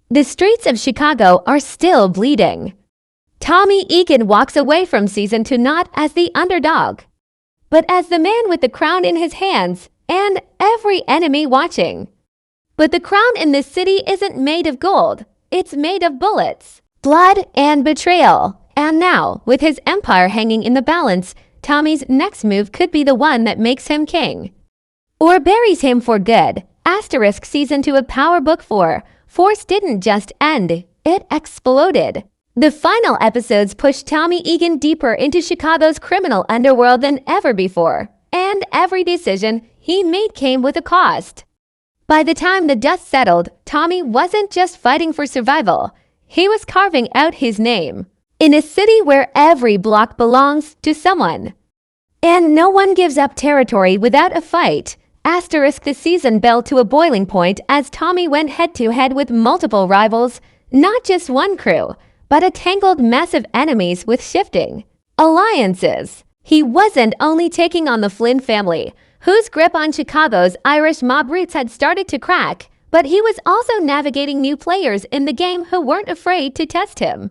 The streets of Chicago are still bleeding. Tommy Egan walks away from Season 2 not as the underdog, but as the man with the crown in his hands and every enemy watching. But the crown in this city isn't made of gold. It's made of bullets, blood, and betrayal. And now, with his empire hanging in the balance, Tommy's next move could be the one that makes him king, or buries him for good. Season 2 of Power Book 4. Force didn't just end, it exploded. The final episodes pushed Tommy Egan deeper into Chicago's criminal underworld than ever before, and every decision he made came with a cost. By the time the dust settled, Tommy wasn't just fighting for survival. He was carving out his name in a city where every block belongs to someone. And no one gives up territory without a fight. The season built to a boiling point as Tommy went head-to-head with multiple rivals, not just one crew, but a tangled mess of enemies with shifting alliances. He wasn't only taking on the Flynn family, whose grip on Chicago's Irish mob roots had started to crack, but he was also navigating new players in the game who weren't afraid to test him.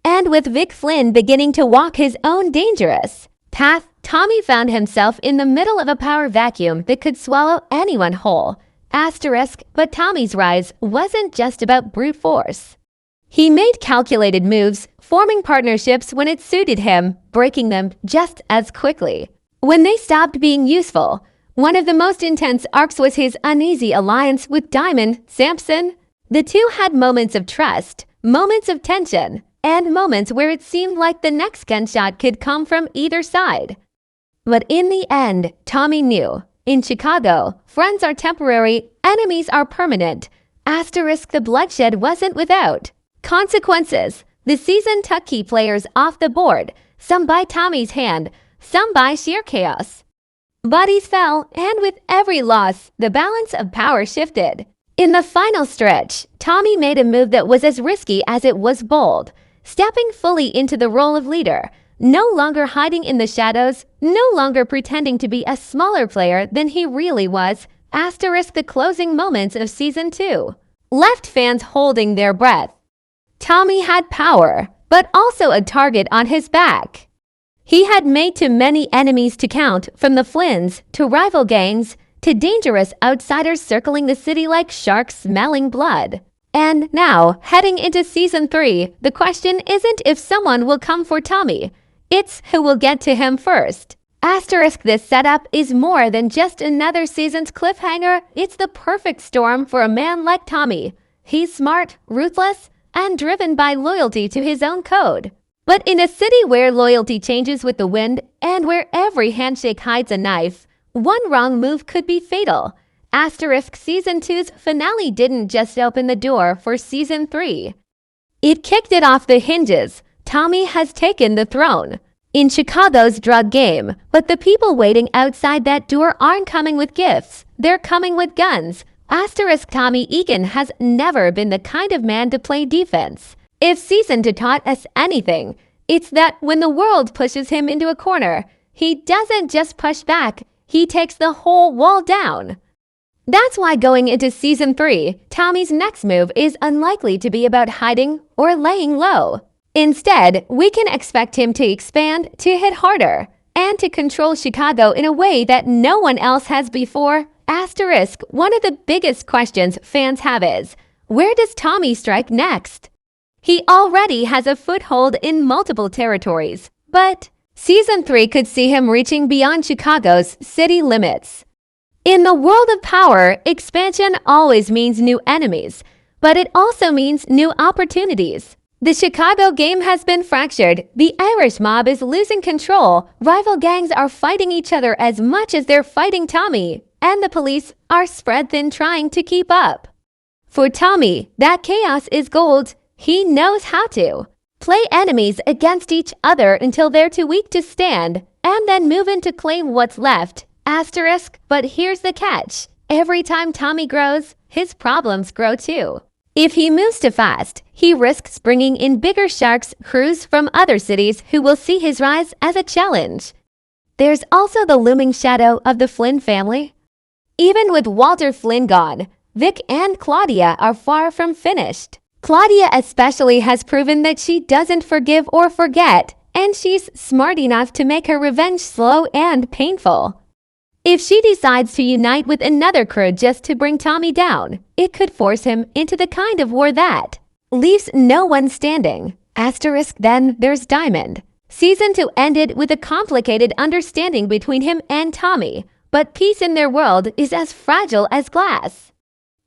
And with Vic Flynn beginning to walk his own dangerous path, Tommy found himself in the middle of a power vacuum that could swallow anyone whole. But Tommy's rise wasn't just about brute force. He made calculated moves, forming partnerships when it suited him, breaking them just as quickly when they stopped being useful. One of the most intense arcs was his uneasy alliance with Diamond Sampson. The two had moments of trust, moments of tension, and moments where it seemed like the next gunshot could come from either side. But in the end, Tommy knew, in Chicago, friends are temporary, enemies are permanent. The bloodshed wasn't without consequences. The season took key players off the board, some by Tommy's hand, some by sheer chaos. Bodies fell, and with every loss, the balance of power shifted. In the final stretch, Tommy made a move that was as risky as it was bold, stepping fully into the role of leader, no longer hiding in the shadows, no longer pretending to be a smaller player than he really was. The closing moments of Season 2 left fans holding their breath. Tommy had power, but also a target on his back. He had made too many enemies to count, from the Flynns to rival gangs to dangerous outsiders circling the city like sharks smelling blood. And now, heading into Season 3, the question isn't if someone will come for Tommy, it's who will get to him first. This setup is more than just another season's cliffhanger. It's the perfect storm for a man like Tommy. He's smart, ruthless, and driven by loyalty to his own code. But in a city where loyalty changes with the wind and where every handshake hides a knife, one wrong move could be fatal. Season 2's finale didn't just open the door for Season 3. It kicked it off the hinges. Tommy has taken the throne in Chicago's drug game, but the people waiting outside that door aren't coming with gifts. They're coming with guns. Tommy Egan has never been the kind of man to play defense. If Season 2 taught us anything, it's that when the world pushes him into a corner, he doesn't just push back, he takes the whole wall down. That's why going into Season 3, Tommy's next move is unlikely to be about hiding or laying low. Instead, we can expect him to expand, to hit harder, and to control Chicago in a way that no one else has before. One of the biggest questions fans have is, where does Tommy strike next? He already has a foothold in multiple territories, but Season 3 could see him reaching beyond Chicago's city limits. In the world of power, expansion always means new enemies, but it also means new opportunities. The Chicago game has been fractured. The Irish mob is losing control. Rival gangs are fighting each other as much as they're fighting Tommy, and the police are spread thin trying to keep up. For Tommy, that chaos is gold. He knows how to play enemies against each other until they're too weak to stand, and then move in to claim what's left. But here's the catch. Every time Tommy grows, his problems grow too. If he moves too fast, he risks bringing in bigger sharks crews from other cities who will see his rise as a challenge. There's also the looming shadow of the Flynn family. Even with Walter Flynn gone, Vic and Claudia are far from finished. Claudia especially has proven that she doesn't forgive or forget, and she's smart enough to make her revenge slow and painful. If she decides to unite with another crew just to bring Tommy down, it could force him into the kind of war that leaves no one standing. Asterisk, then there's Diamond. Season 2 ended with a complicated understanding between him and Tommy, but peace in their world is as fragile as glass.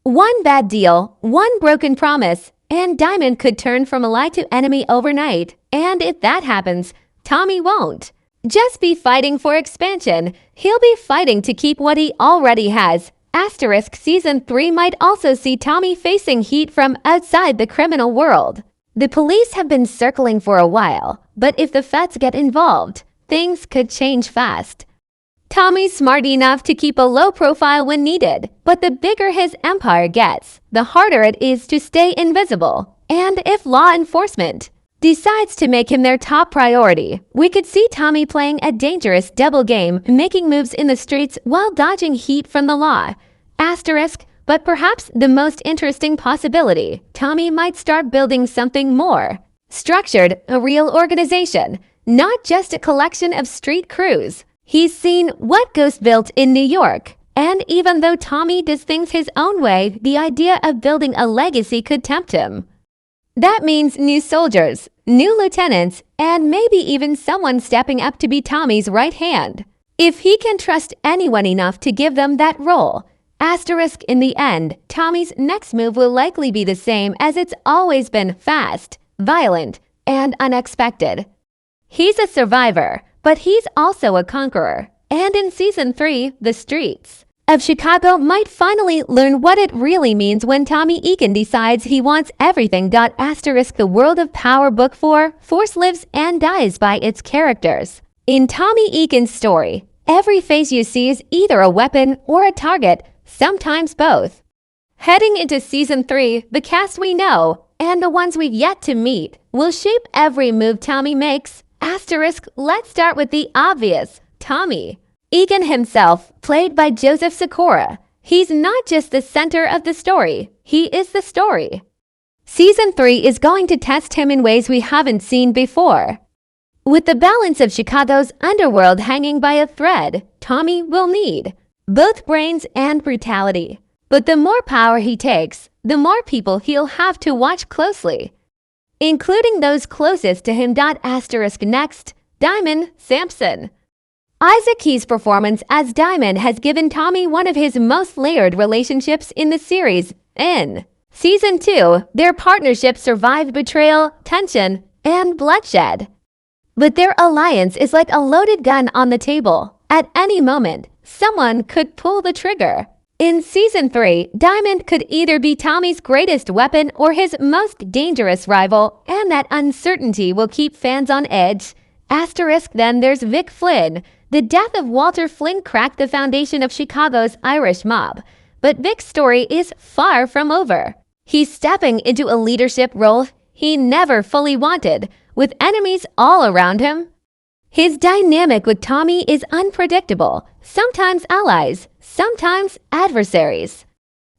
One bad deal, one broken promise, and Diamond could turn from ally to enemy overnight. And if that happens, Tommy won't just be fighting for expansion. He'll be fighting to keep what he already has. Asterisk, Season 3 might also see Tommy facing heat from outside the criminal world. The police have been circling for a while, but if the feds get involved, things could change fast. Tommy's smart enough to keep a low profile when needed, but the bigger his empire gets, the harder it is to stay invisible. And if law enforcement decides to make him their top priority, we could see Tommy playing a dangerous double game, making moves in the streets while dodging heat from the law. Asterisk, but perhaps the most interesting possibility, Tommy might start building something more structured, a real organization, not just a collection of street crews. He's seen what Ghost built in New York, and even though Tommy does things his own way, the idea of building a legacy could tempt him. That means new soldiers, new lieutenants, and maybe even someone stepping up to be Tommy's right hand. If he can trust anyone enough to give them that role. Asterisk, in the end, Tommy's next move will likely be the same as it's always been: fast, violent, and unexpected. He's a survivor, but he's also a conqueror. And in Season 3, the streets of Chicago might finally learn what it really means when Tommy Egan decides he wants everything. Asterisk, the World of Power Book 4, Force lives and dies by its characters. In Tommy Egan's story, every face you see is either a weapon or a target, sometimes both. Heading into Season 3, the cast we know, and the ones we've yet to meet, will shape every move Tommy makes. Asterisk, let's start with the obvious, Tommy Egan himself, played by Joseph Sikora. He's not just the center of the story, he is the story. Season 3 is going to test him in ways we haven't seen before. With the balance of Chicago's underworld hanging by a thread, Tommy will need both brains and brutality. But the more power he takes, the more people he'll have to watch closely, including those closest to him. Asterisk, next, Diamond Sampson. Isaac Key's performance as Diamond has given Tommy one of his most layered relationships in the series. In Season 2, their partnership survived betrayal, tension, and bloodshed. But their alliance is like a loaded gun on the table. At any moment, someone could pull the trigger. In Season 3, Diamond could either be Tommy's greatest weapon or his most dangerous rival, and that uncertainty will keep fans on edge. Asterisk, then there's Vic Flynn. The death of Walter Flynn cracked the foundation of Chicago's Irish mob, but Vic's story is far from over. He's stepping into a leadership role he never fully wanted, with enemies all around him. His dynamic with Tommy is unpredictable, sometimes allies, sometimes adversaries.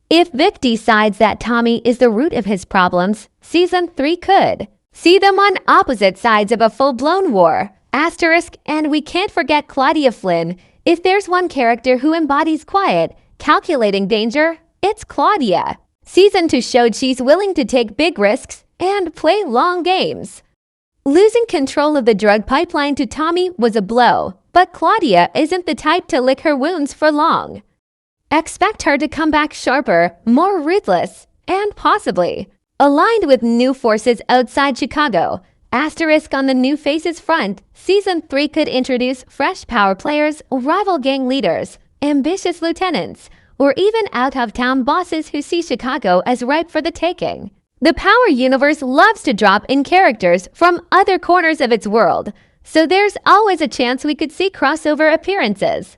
If Vic decides that Tommy is the root of his problems, Season 3 could see them on opposite sides of a full-blown war. Asterisk, and we can't forget Claudia Flynn. If there's one character who embodies quiet, calculating danger, it's Claudia. Season 2 showed she's willing to take big risks and play long games. Losing control of the drug pipeline to Tommy was a blow, but Claudia isn't the type to lick her wounds for long. Expect her to come back sharper, more ruthless, and possibly aligned with new forces outside Chicago. Asterisk, on the new faces front, Season 3 could introduce fresh power players, rival gang leaders, ambitious lieutenants, or even out-of-town bosses who see Chicago as ripe for the taking. The Power universe loves to drop in characters from other corners of its world, so there's always a chance we could see crossover appearances.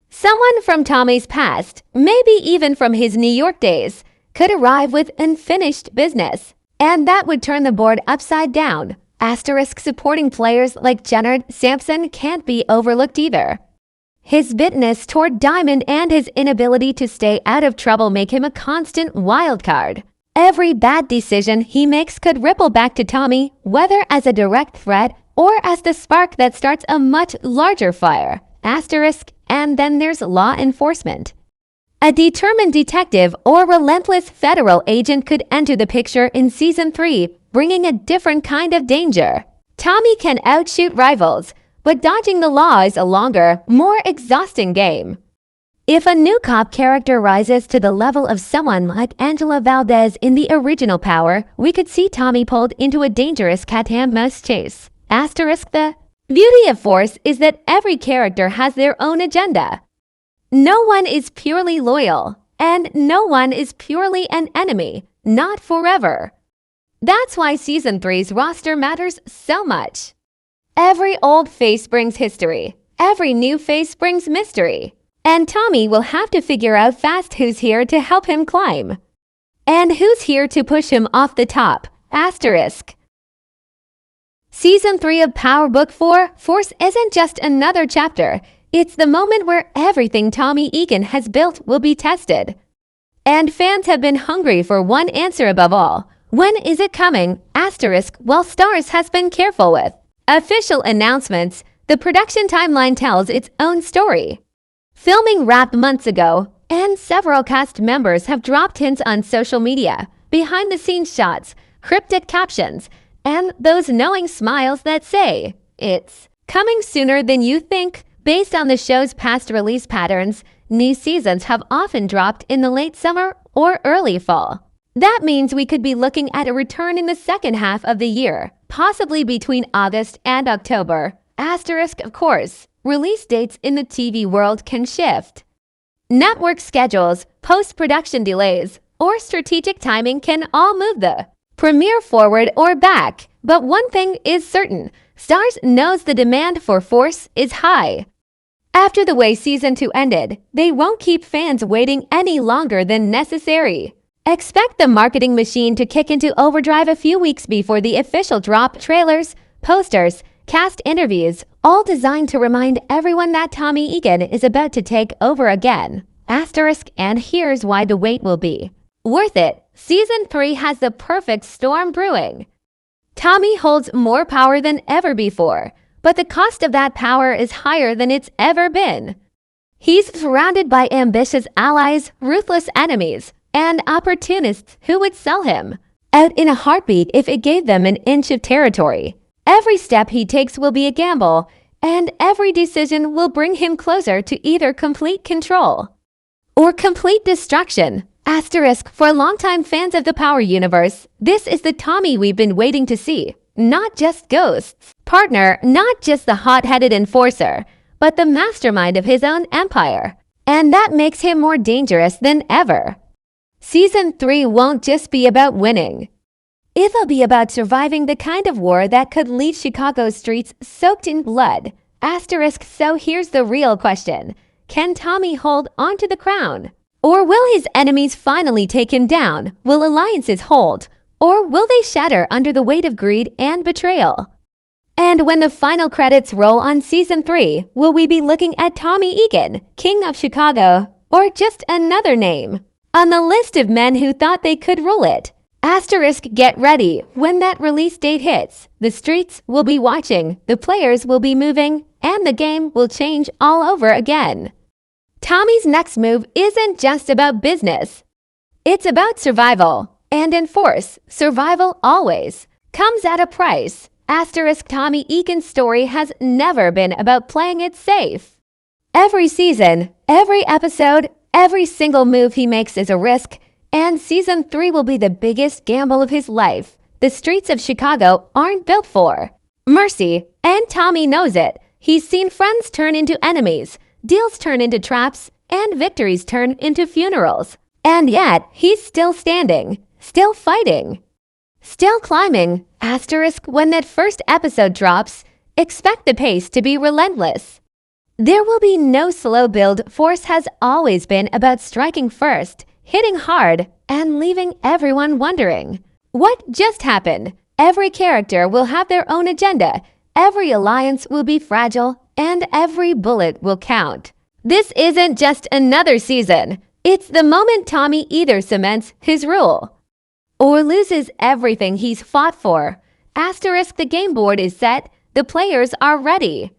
Someone from Tommy's past, maybe even from his New York days, could arrive with unfinished business, and that would turn the board upside down. Asterisk, supporting players like Jenner Sampson can't be overlooked either. His bitterness toward Diamond and his inability to stay out of trouble make him a constant wildcard. Every bad decision he makes could ripple back to Tommy, whether as a direct threat or as the spark that starts a much larger fire. Asterisk, and then there's law enforcement. A determined detective or relentless federal agent could enter the picture in Season 3, bringing a different kind of danger. Tommy can outshoot rivals, but dodging the law is a longer, more exhausting game. If a new cop character rises to the level of someone like Angela Valdez in the original Power, we could see Tommy pulled into a dangerous cat-and-mouse chase. Asterisk, the beauty of Force is that every character has their own agenda. No one is purely loyal, and no one is purely an enemy, not forever. That's why Season 3's roster matters so much. Every old face brings history. Every new face brings mystery. And Tommy will have to figure out fast who's here to help him climb. And who's here to push him off the top. Asterisk. Season 3 of Power Book 4, Force isn't just another chapter. It's the moment where everything Tommy Egan has built will be tested. And fans have been hungry for one answer above all. When is it coming? Asterisk, while Stars has been careful with official announcements, the production timeline tells its own story. Filming wrapped months ago, and several cast members have dropped hints on social media, behind-the-scenes shots, cryptic captions, and those knowing smiles that say, "It's coming sooner than you think." Based on the show's past release patterns, new seasons have often dropped in the late summer or early fall. That means we could be looking at a return in the second half of the year, possibly between August and October. Asterisk, of course, release dates in the TV world can shift. Network schedules, post-production delays, or strategic timing can all move the premiere forward or back. But one thing is certain, Stars knows the demand for Force is high. After the way Season 2 ended, they won't keep fans waiting any longer than necessary. Expect the marketing machine to kick into overdrive a few weeks before the official drop. Trailers, posters, cast interviews, all designed to remind everyone that Tommy Egan is about to take over again. Asterisk, and here's why the wait will be worth it. Season 3 has the perfect storm brewing. Tommy holds more power than ever before, but the cost of that power is higher than it's ever been. He's surrounded by ambitious allies, ruthless enemies, and opportunists who would sell him out in a heartbeat if it gave them an inch of territory. Every step he takes will be a gamble, and every decision will bring him closer to either complete control or complete destruction. Asterisk, for longtime fans of the Power universe, this is the Tommy we've been waiting to see. Not just Ghost's partner, not just the hot-headed enforcer, but the mastermind of his own empire. And that makes him more dangerous than ever. Season 3 won't just be about winning. It'll be about surviving the kind of war that could leave Chicago's streets soaked in blood. Asterisk, so here's the real question. Can Tommy hold onto the crown? Or will his enemies finally take him down? Will alliances hold? Or will they shatter under the weight of greed and betrayal? And when the final credits roll on Season 3, will we be looking at Tommy Egan, King of Chicago, or just another name on the list of men who thought they could rule it? Asterisk, get ready. When that release date hits, the streets will be watching, the players will be moving, and the game will change all over again. Tommy's next move isn't just about business. It's about survival. And in Force, survival always comes at a price. Asterisk, Tommy Egan's story has never been about playing it safe. Every season, every episode, every single move he makes is a risk, and Season 3 will be the biggest gamble of his life. The streets of Chicago aren't built for mercy, and Tommy knows it. He's seen friends turn into enemies, deals turn into traps, and victories turn into funerals. And yet, he's still standing, still fighting, still climbing. Asterisk, when that first episode drops, expect the pace to be relentless. There will be no slow build. Force has always been about striking first, hitting hard, and leaving everyone wondering, what just happened? Every character will have their own agenda, every alliance will be fragile, and every bullet will count. This isn't just another season. It's the moment Tommy either cements his rule or loses everything he's fought for. Asterisk, the game board is set. The players are ready.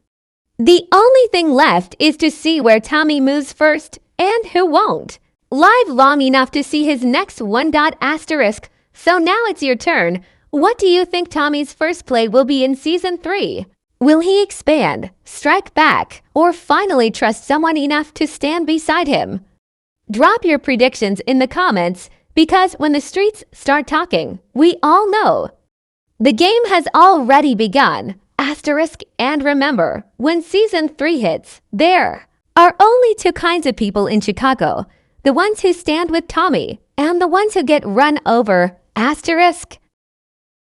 The only thing left is to see where Tommy moves first and who won't. Live long enough to see his next one. Asterisk. So now it's your turn. What do you think Tommy's first play will be in Season 3? Will he expand, strike back, or finally trust someone enough to stand beside him? Drop your predictions in the comments, because when the streets start talking, we all know. The game has already begun. Asterisk, and remember, when Season 3 hits, there are only two kinds of people in Chicago: the ones who stand with Tommy and the ones who get run over. Asterisk.